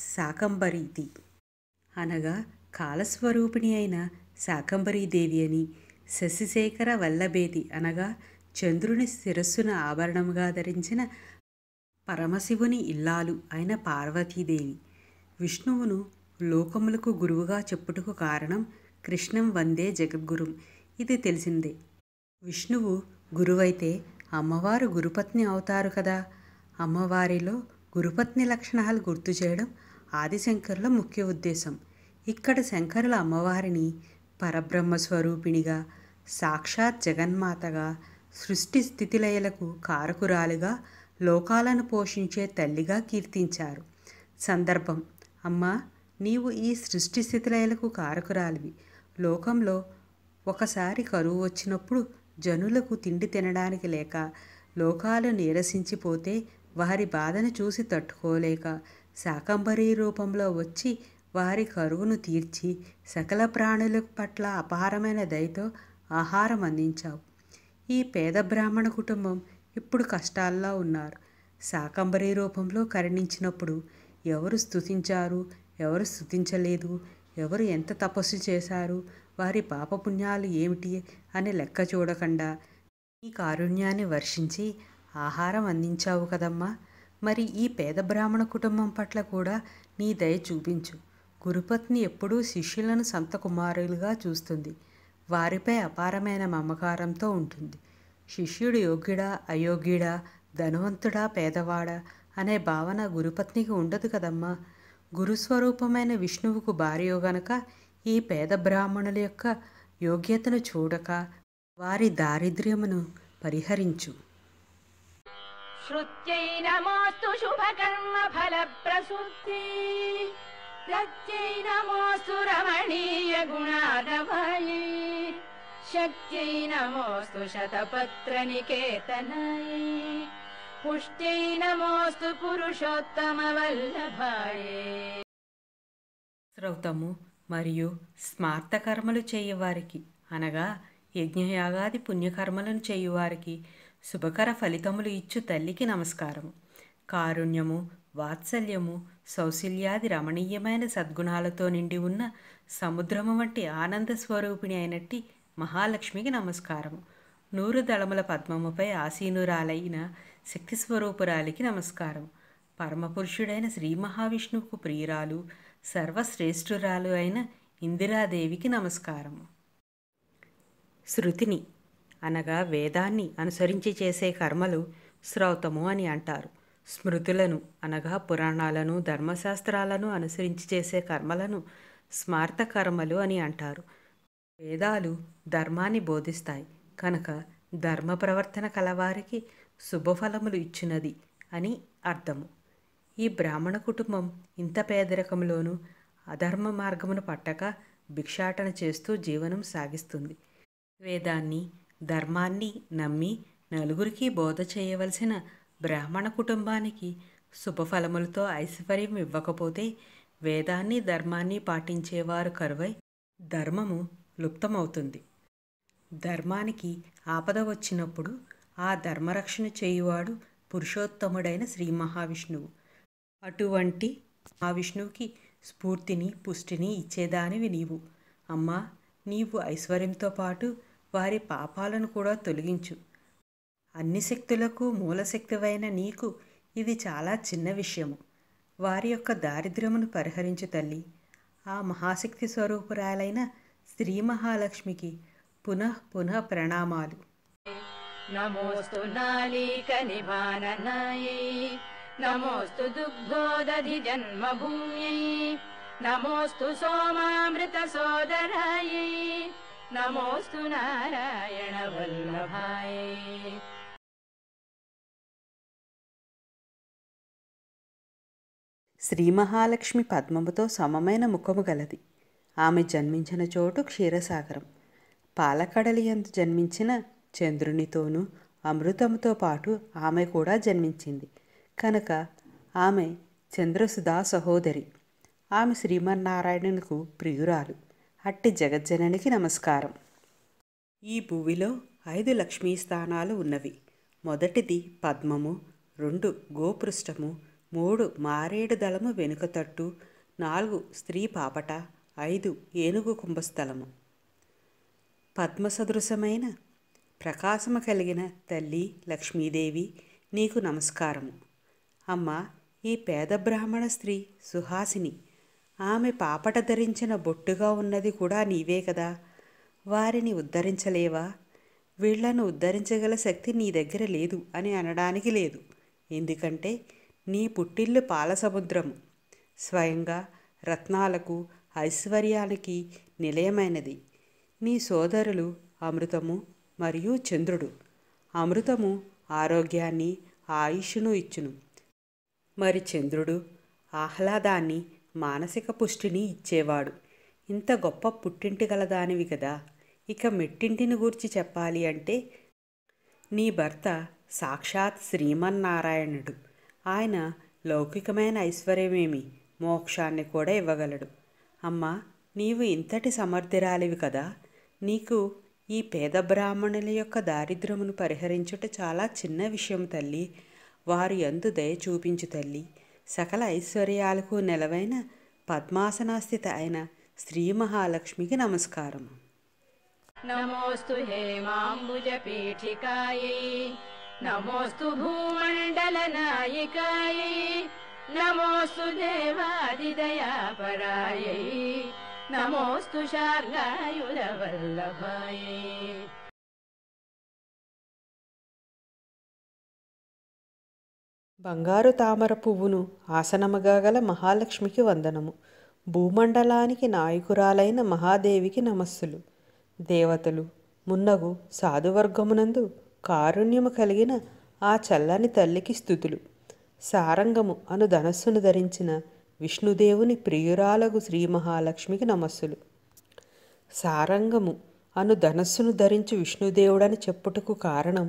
శాకంబరీతి అనగా కాలస్వరూపిణి అయిన శాకంబరీదేవి అని. శశిశేఖర వల్లభేతి అనగా చంద్రుని శిరస్సున ఆభరణముగా ధరించిన పరమశివుని ఇల్లాలు అయిన పార్వతీదేవి. విష్ణువును లోకములకు గురువుగా చెప్పుటకు కారణం కృష్ణం వందే జగద్గురుం, ఇది తెలిసిందే. విష్ణువు గురువైతే అమ్మవారు గురుపత్ని అవుతారు కదా. అమ్మవారిలో గురుపత్ని లక్షణాలు గుర్తు చేయడం ఆదిశంకరుల ముఖ్య ఉద్దేశం. ఇక్కడ శంకరుల అమ్మవారిని పరబ్రహ్మస్వరూపిణిగా, సాక్షాత్ జగన్మాతగా, సృష్టి స్థితిలయలకు కారకురాలుగా, లోకాలను పోషించే తల్లిగా కీర్తించారు. సందర్భం: అమ్మా, నీవు ఈ సృష్టి స్థితిలయలకు కారకురాలివి. లోకంలో ఒకసారి కరువు వచ్చినప్పుడు జనులకు తిండి తినడానికి లేక లోకాలు నీరసించిపోతే వారి బాధను చూసి తట్టుకోలేక శాకంబరీ రూపంలో వచ్చి వారి కరువును తీర్చి సకల ప్రాణుల పట్ల అపారమైన దయతో ఆహారం అందించావు. ఈ పేద బ్రాహ్మణ కుటుంబం ఇప్పుడు కష్టాల్లో ఉన్నారు. శాకంబరీ రూపంలో కరుణించినప్పుడు ఎవరు స్తుతించారు, ఎవరు స్తుతించలేదు, ఎవరు ఎంత తపస్సు చేశారు, వారి పాపపుణ్యాలు ఏమిటి అని లెక్క చూడకుండా నీ కారుణ్యాన్ని వర్షించి ఆహారం అందించావు కదమ్మా. మరి ఈ పేద బ్రాహ్మణ కుటుంబం పట్ల కూడా నీ దయ చూపించు. గురుపత్ని ఎప్పుడూ శిష్యులను సంత కుమారులుగా చూస్తుంది. వారిపై అపారమైన మమకారంతో ఉంటుంది. శిష్యుడు యోగ్యుడా అయోగ్యుడా, ధనవంతుడా పేదవాడా అనే భావన గురుపత్నికి ఉండదు కదమ్మా. గురుస్వరూపమైన విష్ణువుకు భార్యో గనక ఈ పేద బ్రాహ్మణుల యొక్క యోగ్యతను చూడక వారి దారిద్ర్యమును పరిహరించు. శ్రుత్యై నమోస్తు శుభకర్మ ఫలప్రసూతి ప్రత్యై నమోస్తు రమణీయ గుణార్ణవాయై శక్త్యై నమోస్తు శతపత్ర నికేతనాయై పుష్ట్యై నమోస్తు పురుషోత్తమ వల్లభాయై. శ్రౌతము మరియు స్మార్త కర్మలు చేయువారికి అనగా యజ్ఞయాగాది పుణ్యకర్మలను చేయువారికి శుభకర ఫలితములు ఇచ్చు తల్లికి నమస్కారము. కారుణ్యము, వాత్సల్యము, సౌశల్యాది రమణీయమైన సద్గుణాలతో నిండి ఉన్న సముద్రము వంటి ఆనంద స్వరూపిణి అయినట్టి మహాలక్ష్మికి నమస్కారము. 100 దళముల పద్మముపై ఆసీనురాలైన శక్తి స్వరూపురాలికి నమస్కారం. పరమపురుషుడైన శ్రీ మహావిష్ణువుకు ప్రియురాలు, సర్వశ్రేష్ఠురాలు అయిన ఇందిరాదేవికి నమస్కారము. శృతిని అనగా వేదాన్ని అనుసరించి చేసే కర్మలు శ్రౌతము అని అంటారు. స్మృతులను అనగా పురాణాలను ధర్మశాస్త్రాలను అనుసరించి చేసే కర్మలను స్మార్త కర్మలు అని అంటారు. వేదాలు ధర్మాన్ని బోధిస్తాయి కనుక ధర్మ ప్రవర్తన కలవారికి శుభఫలములు ఇచ్చినది అని అర్థము. ఈ బ్రాహ్మణ కుటుంబం ఇంత పేదరికంలోనూ అధర్మ మార్గమును పట్టక భిక్షాటన చేస్తూ జీవనం సాగిస్తుంది. వేదాన్ని ధర్మాన్ని నమ్మి నలుగురికి బోధ చేయవలసిన బ్రాహ్మణ కుటుంబానికి శుభఫలములతో ఐశ్వర్యం ఇవ్వకపోతే వేదాన్ని ధర్మాన్ని పాటించేవారు కరువై ధర్మము లుప్తమవుతుంది. ధర్మానికి ఆపద వచ్చినప్పుడు ఆ ధర్మరక్షణ చేయువాడు పురుషోత్తముడైన శ్రీ మహావిష్ణువు. అటువంటి మహావిష్ణువుకి స్ఫూర్తిని పుష్టిని ఇచ్చేదానివి నీవు. అమ్మా, నీవు ఐశ్వర్యంతో పాటు వారి పాపాలను కూడా తొలగించు. అన్ని శక్తులకు మూలశక్తివైన నీకు ఇది చాలా చిన్న విషయము. వారి యొక్క దారిద్ర్యమును పరిహరించు తల్లి. ఆ మహాశక్తి స్వరూపురాలైన శ్రీ మహాలక్ష్మికి పునః పునః ప్రణామాలు. నమోస్తు నాళీక నివారణాయై, నమోస్తు దుగ్ధోదధి జన్మభూమ్యై, నమోస్తు సోమామృత సోదరాయై, నమోస్తు నారాయణ వల్లభాయై. శ్రీ మహాలక్ష్మి పద్మముతో సమమైన ముఖము గలది. ఆమె జన్మించిన చోటు క్షీరసాగరం. పాలకడలి యందు జన్మించిన చంద్రునితోనూ అమృతముతో పాటు ఆమె కూడా జన్మించింది కనుక ఆమె చంద్రసుధా సహోదరి. ఆమె శ్రీమన్నారాయణునకు ప్రియురాలు. అట్టి జగజ్జననికి నమస్కారం. ఈ భూమిలో 5 లక్ష్మీ స్థానాలు ఉన్నవి. మొదటిది పద్మము, 2 గోపృష్టము, 3 మారేడు దళము వెనుక తట్టు, 4 స్త్రీ పాపట, 5 ఏనుగు కుంభస్థలము. పద్మసదృశమైన ప్రకాశము కలిగిన తల్లి లక్ష్మీదేవి నీకు నమస్కారము. అమ్మ, ఈ పేద బ్రాహ్మణ స్త్రీ సుహాసిని. ఆమె పాపట ధరించిన బొట్టుగా ఉన్నది కూడా నీవే కదా. వారిని ఉద్ధరించలేవా? వీళ్లను ఉద్ధరించగల శక్తి నీ దగ్గర లేదు అని అనడానికి లేదు. ఎందుకంటే నీ పుట్టిల్లు పాల సముద్రము. స్వయంగా రత్నాలకు ఐశ్వర్యానికి నిలయమైనది. నీ సోదరులు అమృతము మరియు చంద్రుడు. అమృతము ఆరోగ్యాన్ని ఆయుష్ను ఇచ్చును. మరి చంద్రుడు ఆహ్లాదాన్ని మానసిక పుష్టిని ఇచ్చేవాడు. ఇంత గొప్ప పుట్టింటి గలదానివి కదా. ఇక మెట్టింటిని గూర్చి చెప్పాలి అంటే నీ భర్త సాక్షాత్ శ్రీమన్నారాయణుడు. ఆయన లౌకికమైన ఐశ్వర్యమేమి మోక్షాన్ని కూడా ఇవ్వగలడు. అమ్మా, నీవు ఇంతటి సమర్థురాలివి కదా. నీకు ఈ పేద బ్రాహ్మణుల యొక్క దారిద్ర్యమును పరిహరించుట చాలా చిన్న విషయం తల్లి. వారి యందు దయ చూపించు తల్లి. సకల ఐశ్వర్యాలకు నెలవైన పద్మాసనాస్థిత అయిన శ్రీ మహాలక్ష్మికి నమస్కారం. నమోస్తు హేమాంబుజ పీఠికాయై, నమోస్తు భూమండల నాయికాయై, నమోస్తు దేవాదిదయాపరాయై, నమోస్తు శార్గాయుధ వల్లభాయై. బంగారు తామర పువ్వును ఆసనముగా గల మహాలక్ష్మికి వందనము. భూమండలానికి నాయకురాలైన మహాదేవికి నమస్సులు. దేవతలు మున్నగు సాధువర్గమునందు కారుణ్యము కలిగిన ఆ చల్లని తల్లికి స్థుతులు. సారంగము అను ధనస్సును ధరించిన విష్ణుదేవుని ప్రియురాలగు శ్రీ మహాలక్ష్మికి నమస్సులు. సారంగము అను ధనస్సును ధరించి విష్ణుదేవుడని చెప్పుటకు కారణం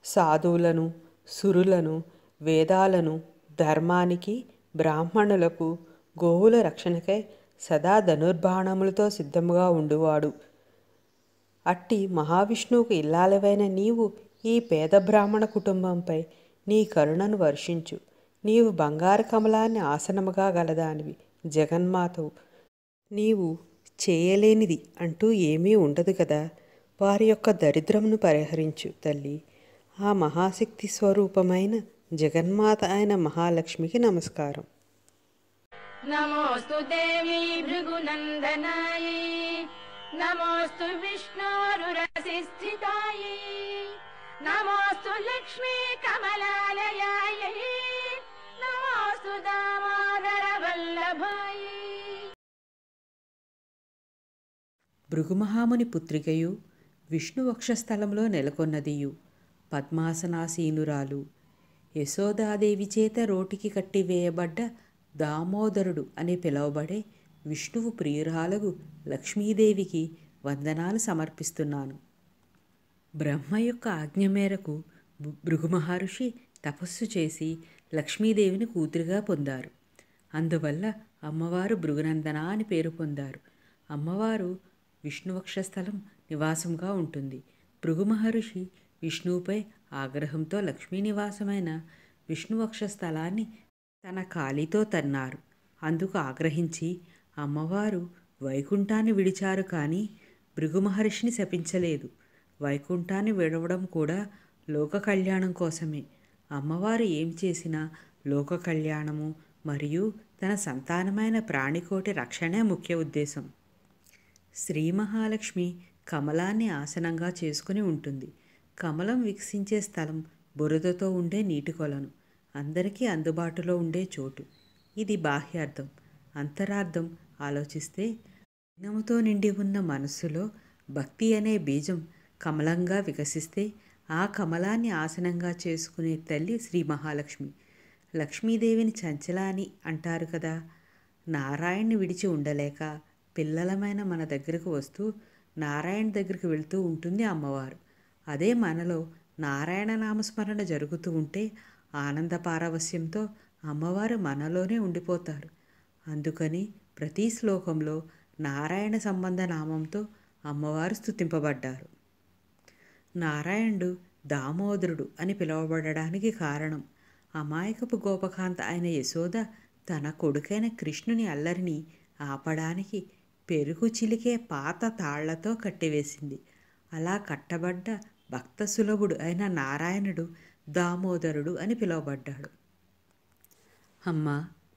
సాధువులను, సురులను, వేదాలను, ధర్మానికి, బ్రాహ్మణులకు, గోవుల రక్షణకై సదా ధనుర్బాణములతో సిద్ధముగా ఉండువాడు. అట్టి మహావిష్ణువుకు ఇల్లాలవైన నీవు ఈ పేద బ్రాహ్మణ కుటుంబంపై నీ కరుణను వర్షించు. నీవు బంగారు కమలాన్ని ఆసనముగా గలదానివి, జగన్మాతవు. నీవు చేయలేనిది అంటూ ఏమీ ఉండదు కదా. వారి యొక్క దరిద్రమును పరిహరించు తల్లి. ఆ మహాశక్తి స్వరూపమైన జగన్మాత అయిన మహాలక్ష్మికి నమస్కారం. నమోస్తు దేవి భృగునందనాయై, నమోస్తు విష్ణోరురసి స్థితాయై, నమోస్తు లక్ష్మీ కమలాలయాయై, దామోదర వల్లభాయి. భృగుమహాముని పుత్రికయు విష్ణు వక్షస్థలంలో నెలకొన్నదియు పద్మాసనాసీనురాలు యశోదాదేవి చేత రోటికి కట్టివేయబడ్డ దామోదరుడు అని పిలువబడే విష్ణువు ప్రియురాలగు లక్ష్మీదేవికి వందనాలు సమర్పిస్తున్నాను. బ్రహ్మ యొక్క ఆజ్ఞ మేరకు భృగు మహర్షి తపస్సు చేసి లక్ష్మీదేవిని కూతురుగా పొందారు. అందువల్ల అమ్మవారు భృగునందన అని పేరు పొందారు. అమ్మవారు విష్ణువక్షస్థలం నివాసంగా ఉంటుంది. భృగు మహర్షి విష్ణువుపై ఆగ్రహంతో లక్ష్మీ నివాసమైన విష్ణువక్షస్థలాన్ని తన కాలితో తన్నారు. అందుకు ఆగ్రహించి అమ్మవారు వైకుంఠాన్ని విడిచారు, కానీ భృగు మహర్షిని శపించలేదు. వైకుంఠాన్ని విడవడం కూడా లోక కళ్యాణం కోసమే. అమ్మవారు ఏం చేసినా లోక కళ్యాణము మరియు తన సంతానమైన ప్రాణికోటి రక్షణే ముఖ్య ఉద్దేశం. శ్రీ మహాలక్ష్మి కమలాన్ని ఆసనంగా చేసుకుని ఉంటుంది. కమలం వికసించే స్థలం బురదతో ఉండే నీటి కొలను, అందరికీ అందుబాటులో ఉండే చోటు. ఇది బాహ్యార్థం. అంతరార్థం ఆలోచిస్తే జ్ఞానముతో నిండి ఉన్న మనస్సులో భక్తి అనే బీజం కమలంగా వికసిస్తే ఆ కమలాన్ని ఆసనంగా చేసుకునే తల్లి శ్రీ మహాలక్ష్మి. లక్ష్మీదేవిని చంచల అని అంటారు కదా. నారాయణ్ణి విడిచి ఉండలేక పిల్లలమైన మన దగ్గరకు వస్తూ నారాయణ దగ్గరికి వెళ్తూ ఉంటుంది అమ్మవారు. అదే మనలో నారాయణ నామస్మరణ జరుగుతూ ఉంటే ఆనంద పారవస్యంతో అమ్మవారు మనలోనే ఉండిపోతారు. అందుకని ప్రతి శ్లోకంలో నారాయణ సంబంధ నామంతో అమ్మవారు స్తుతింపబడ్డారు. నారాయణుడు దామోదరుడు అని పిలువబడడానికి కారణం అమాయకపు గోపకాంత అయిన యశోద తన కొడుకైన కృష్ణుని అల్లరిని ఆపడానికి పెరుగు చిలికే పాత తాళ్లతో కట్టివేసింది. అలా కట్టబడ్డ భక్త సులభుడు అయిన నారాయణుడు దామోదరుడు అని పిలువబడ్డాడు. అమ్మ,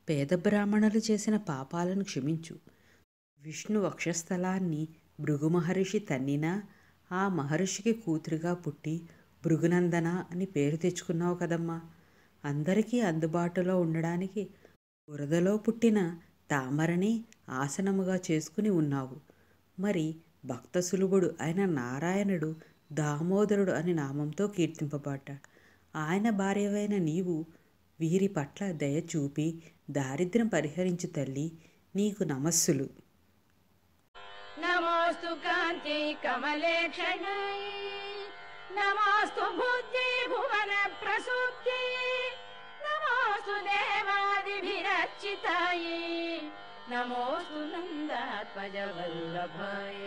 పేద బ్రాహ్మణులు చేసిన పాపాలను క్షమించు. విష్ణు వక్షస్థలాన్ని భృగు మహర్షి తన్నినా ఆ మహర్షికి కూతురుగా పుట్టి భృగునందన అని పేరు తెచ్చుకున్నావు కదమ్మా. అందరికీ అందుబాటులో ఉండడానికి బురదలో పుట్టిన తామరని ఆసనముగా చేసుకుని ఉన్నావు. మరి భక్త సులభుడు అయిన నారాయణుడు దామోదరుడు అని నామంతో కీర్తింపబడ్డాడు. ఆయన భార్యవైన నీవు వీరి పట్ల దయ చూపి దారిద్ర్యం పరిహరించు తల్లి, నీకు నమస్సులు. నమోస్తు కాంతి కమలేక్షణాయ, నమోస్తు బుద్ధి భువన ప్రసూప్తి, నమోస్తు దేవాదిభిరర్చితాయ, నమోస్తు నందాత్మజ వల్లభాయ.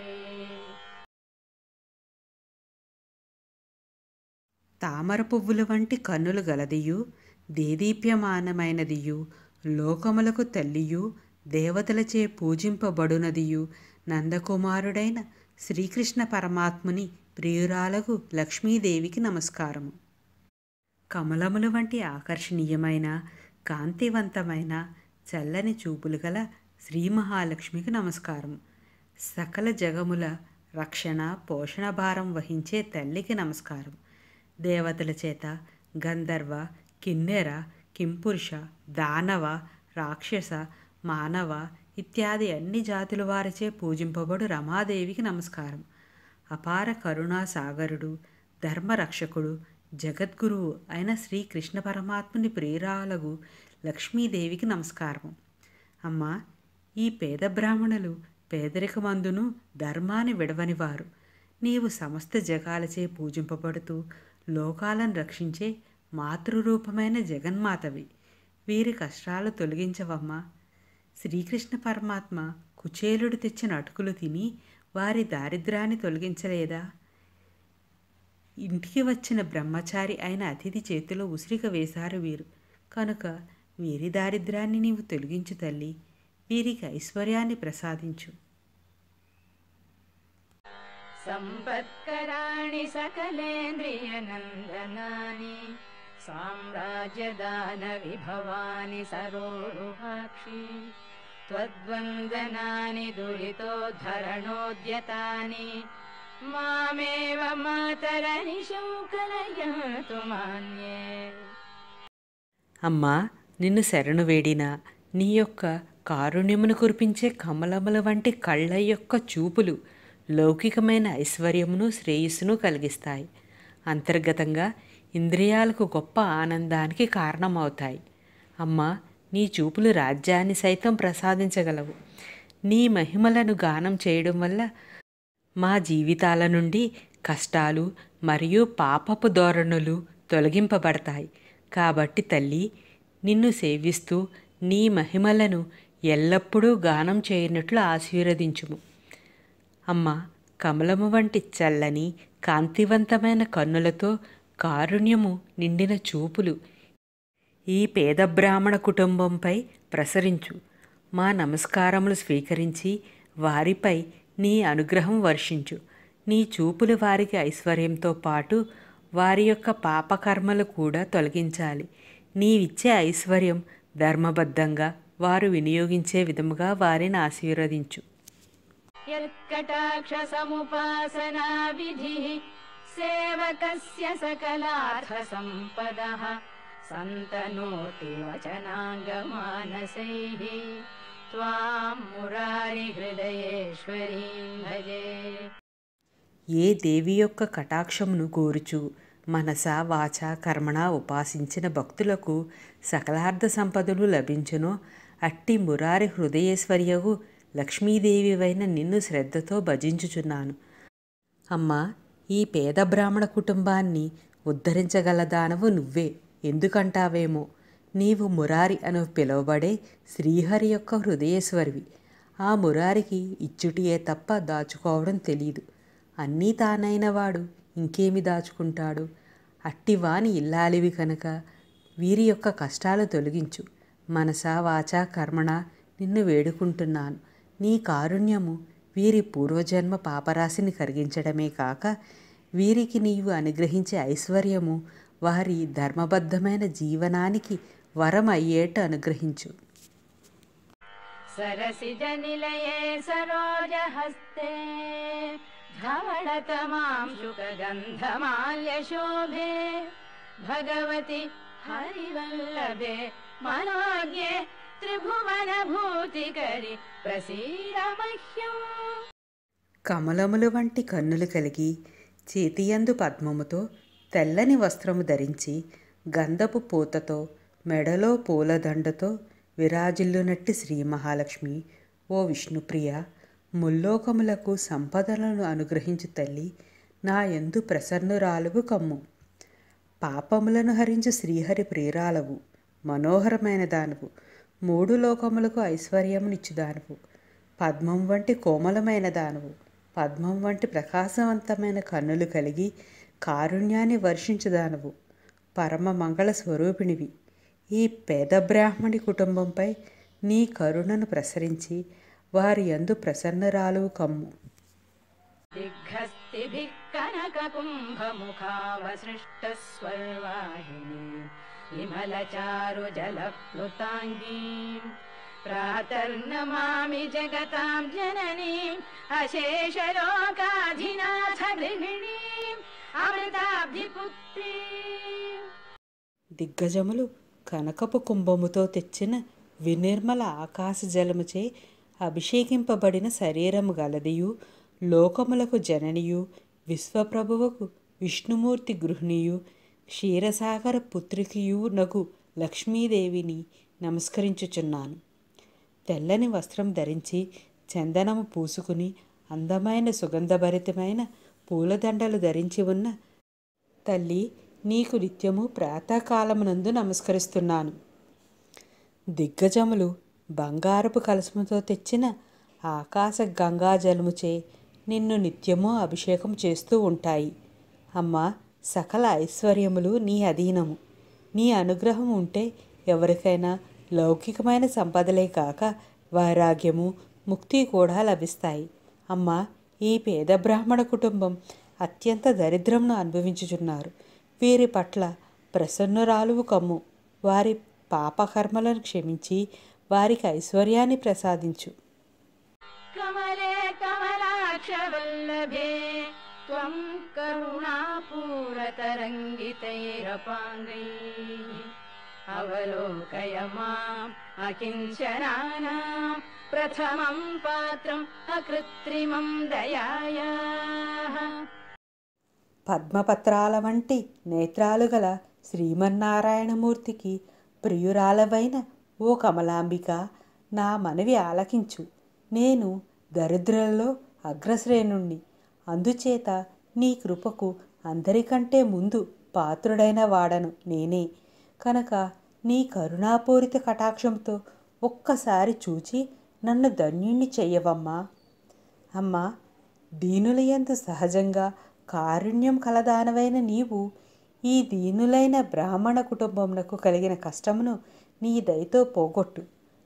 తామర పువ్వుల వంటి కన్నులు గలదియు దేదీప్యమానమైనదియు లోకములకు తల్లియు దేవతలచే పూజింపబడునదియు నందకుమారుడైన శ్రీకృష్ణ పరమాత్ముని ప్రియురాలకు లక్ష్మీదేవికి నమస్కారము. కమలముల వంటి ఆకర్షణీయమైన కాంతివంతమైన చల్లని చూపులు గల శ్రీ మహాలక్ష్మికి నమస్కారం. సకల జగముల రక్షణ పోషణ భారం వహించే తల్లికి నమస్కారం. దేవతల చేత గంధర్వ, కిన్నెర, కింపురుష, దానవ, రాక్షస, మానవ ఇత్యాది అన్ని జాతుల వారిచే పూజింపబడు రమాదేవికి నమస్కారం. అపార కరుణా సాగరుడు, ధర్మరక్షకుడు, జగద్గురువు అయిన శ్రీకృష్ణ పరమాత్ముని ప్రియురాలగు లక్ష్మీదేవికి నమస్కారం. అమ్మ, ఈ పేద బ్రాహ్మణులు పేదరికమందును ధర్మాన్ని విడవనివారు. నీవు సమస్త జగాలచే పూజింపబడుతూ లోకాలను రక్షించే మాతృరూపమైన జగన్మాతవి. వీరి కష్టాలు తొలగించవమ్మా. శ్రీకృష్ణ పరమాత్మ కుచేలుడు తెచ్చిన అటుకులు తిని వారి దారిద్ర్యాన్ని తొలగించలేదా? ఇంటికి వచ్చిన బ్రహ్మచారి అయిన అతిథి చేతిలో ఉసిరిక వేశారు వీరు. కనుక వీరి దారిద్ర్యాన్ని నీవు తొలగించు తల్లి. వీరికి ఐశ్వర్యాన్ని ప్రసాదించు. సంపత్కరాణి సకలేంద్రియనందనాని, సామ్రాజ్యదాన విభవాని సరోరుహాక్షి, త్వద్వందనాని దురితోద్ధరణోద్యతాని, మామేవ మాతరనిశం కలయంతు మాన్యే. అమ్మా, నిన్ను శరణు వేడినా నీ యొక్క కారుణ్యమును కురిపించే కమలముల వంటి కళ్ళ యొక్క చూపులు లౌకికమైన ఐశ్వర్యమును శ్రేయస్సును కలిగిస్తాయి. అంతర్గతంగా ఇంద్రియాలకు గొప్ప ఆనందానికి కారణమవుతాయి. అమ్మా, నీ చూపులు రాజ్యాన్ని సైతం ప్రసాదించగలవు. నీ మహిమలను గానం చేయడం వల్ల మా జీవితాల నుండి కష్టాలు మరియు పాపపు ధోరణులు తొలగింపబడతాయి. కాబట్టి తల్లి, నిన్ను సేవిస్తూ నీ మహిమలను ఎల్లప్పుడూ గానం చేయనట్లు ఆశీర్వదించుము. అమ్మా, కమలము వంటి చల్లని కాంతివంతమైన కన్నులతో కారుణ్యము నిండిన చూపులు ఈ పేద బ్రాహ్మణ కుటుంబంపై ప్రసరించు. మా నమస్కారములు స్వీకరించి వారిపై నీ అనుగ్రహం వర్షించు. నీ చూపులు వారికి ఐశ్వర్యంతో పాటు వారి యొక్క పాపకర్మలు కూడా తొలగించాలి. నీవిచ్చే ఐశ్వర్యం ధర్మబద్ధంగా వారు వినియోగించే విధముగా వారిని ఆశీర్వదించు. యత్కటాక్ష సముపాసనా విధి సేవకస్య సకలార్థ సంపదః సంతనోతి వచనాంగమానసైః త్వాం మురారి హృదయేశ్వరీం భజే. ఏ దేవి యొక్క కటాక్షమును కోరుచు మనస వాచ కర్మణ ఉపాసించిన భక్తులకు సకలార్థ సంపదలు లభించునో అట్టి మురారి హృదయేశ్వర్యగు లక్ష్మీదేవివైన నిన్ను శ్రద్ధతో భజించుచున్నాను. అమ్మా, ఈ పేద బ్రాహ్మణ కుటుంబాన్ని ఉద్ధరించగలదానవు నువ్వే. ఎందుకంటావేమో, నీవు మురారి అని పిలువబడే శ్రీహరి యొక్క హృదయేశ్వరివి. ఆ మురారికి ఇచ్చుటియే తప్ప దాచుకోవడం తెలీదు. అన్నీ తానైన వాడు ఇంకేమి దాచుకుంటాడు? అట్టివాని ఇల్లాలివి కనుక వీరి యొక్క కష్టాలు తొలగించు. మనస వాచ కర్మణ నిన్ను వేడుకుంటున్నాను. నీ కారుణ్యము వీరి పూర్వజన్మ పాపరాశిని కరిగించడమే కాక వీరికి నీవు అనుగ్రహించే ఐశ్వర్యము వారి ధర్మబద్ధమైన జీవనానికి వరం అయ్యేట అనుగ్రహించు. సరసిజ నిలయే సరోజహస్తే ధవళతమాం శుకగంధమాల్యశోభే భగవతి హరివల్లభే మనోజ్ఞే త్రిభువన భూతికరి ప్రసీద మహ్యం. కమలముల వంటి కన్నులు కలిగి చేతియందు పద్మముతో తెల్లని వస్త్రము ధరించి గంధపు పూతతో మెడలో పూలదండతో విరాజిల్లునట్టి శ్రీ మహాలక్ష్మి, ఓ విష్ణుప్రియ, ముల్లోకములకు సంపదలను అనుగ్రహించు తల్లి, నా యందు ప్రసన్నురాలువు కమ్ము. పాపములను హరించు శ్రీహరి ప్రియురాలవు, మనోహరమైన దానవు, మూడు లోకములకు ఐశ్వర్యమునిచ్చుదానవు, పద్మం వంటి కోమలమైన దానవు, పద్మం వంటి ప్రకాశవంతమైన కన్నులు కలిగి కారుణ్యాన్ని వర్షించుదానవు, పరమ మంగళ స్వరూపిణివి. ఈ పేద బ్రాహ్మణి కుటుంబంపై నీ కరుణను ప్రసరించి వారి యందు ప్రసన్నరాలువు కమ్ము. దిగ్హస్తిభిః కనక కుంభముఖావసృష్ట స్వర్వాహిని విమలచారు జలప్లుతాంగీం ప్రాతర్నమామి జగతాం జననీం అశేషలోకాధినాథ గృహిణీం అమృతాబ్ధిపుత్రీం. దిగ్గజములు కనకపు కుంభముతో తెచ్చిన వినిర్మల ఆకాశ జలముచే అభిషేకింపబడిన శరీరము గలదియు, లోకములకు జననియు, విశ్వప్రభువుకు విష్ణుమూర్తి గృహిణియు, క్షీరసాగర పుత్రికియు నగు లక్ష్మీదేవిని నమస్కరించుచున్నాను. తెల్లని వస్త్రం ధరించి చందనము పూసుకుని అందమైన సుగంధభరితమైన పూలదండలు ధరించి ఉన్న తల్లి, నీకు నిత్యము ప్రాతకాలమునందు నమస్కరిస్తున్నాను. దిగ్గజములు బంగారపు కలశముతో తెచ్చిన ఆకాశ గంగాజలముచే నిన్ను నిత్యము అభిషేకం చేస్తూ ఉంటాయి. అమ్మా, సకల ఐశ్వర్యములు నీ అధీనము. నీ అనుగ్రహం ఉంటే ఎవరికైనా లౌకికమైన సంపదలే కాక వైరాగ్యము, ముక్తి కూడా లభిస్తాయి. అమ్మా, ఈ పేద బ్రాహ్మణ కుటుంబం అత్యంత దరిద్రమును అనుభవించుచున్నారు. వీరి పట్ల ప్రసన్నురాలువు కమ్ము. వారి పాపకర్మలను క్షమించి వారికి ఐశ్వర్యాన్ని ప్రసాదించు. కమలే కమలాక్షవల్లభే త్వం కరుణాపూరతరంగితైరపాంగైః అవలోకయ మాం అకించనానాం ప్రథమం పాత్రం అకృత్రిమం దయాయాః. పద్మపత్రాల వంటి నేత్రాలు గల శ్రీమన్నారాయణమూర్తికి ప్రియురాలవైన ఓ కమలాంబిక, నా మనవి ఆలకించు. నేను దరిద్రులలో అగ్రశ్రేణుణ్ణి. అందుచేత నీ కృపకు అందరికంటే ముందు పాత్రుడైన వాడను నేనే. కనుక నీ కరుణాపూరిత కటాక్షంతో ఒక్కసారి చూచి నన్ను ధన్యుణ్ణి చెయ్యవమ్మా. అమ్మా, దీనులయందు సహజంగా కారుణ్యం కలదానవైన నీవు ఈ దీనులైన బ్రాహ్మణ కుటుంబమునకు కలిగిన కష్టమును నీ దయతో పోగొట్టు.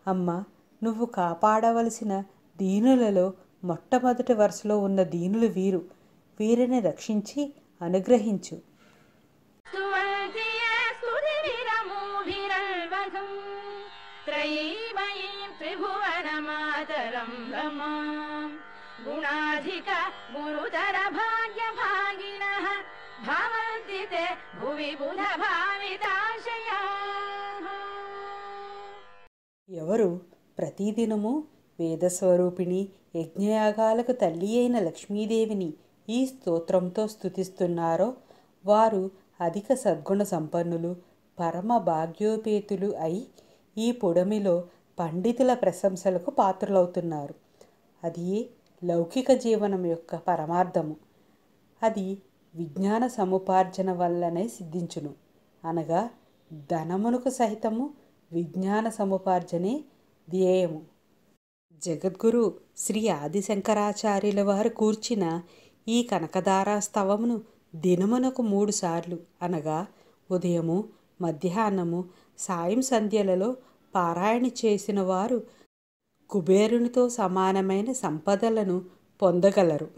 అమ్మా, నువ్వు కాపాడవలసిన దీనులలో మొట్టమొదటి వరుసలో ఉన్న దీనులు వీరు. వీరిని రక్షించి అనుగ్రహించు. స్తువంతియే స్తుతివిరమూభిరల్వధం త్రయీమయీం త్రిభువనమాతరం రమాం. గుణాధిక గురుతర భాగ్యభాగినః భవంతి తే భువి బుధ భావితాశయాః. ఎవరు ప్రతిదినము వేదస్వరూపిణి యజ్ఞయాగాలకు తల్లి అయిన లక్ష్మీదేవిని ఈ స్తోత్రంతో స్తుతిస్తున్నారో వారు అధిక సద్గుణ సంపన్నులు, పరమ భాగ్యోపేతులు అయి ఈ పొడమిలో పండితుల ప్రశంసలకు పాత్రులవుతున్నారు. అది లౌకిక జీవనం యొక్క పరమార్థము. అది విజ్ఞాన సముపార్జన వల్లనే సిద్ధించును. అనగా ధనమునకు సహితము విజ్ఞాన సముపార్జనే ధ్యేయము. జగద్గురు శ్రీ ఆదిశంకరాచార్యుల వారు కూర్చిన ఈ కనకధారా స్తవమును దినమునకు 3 సార్లు అనగా ఉదయము, మధ్యాహ్నము, సాయం సంధ్యలలో పారాయణ చేసిన వారు కుబేరునితో సమానమైన సంపదలను పొందగలరు.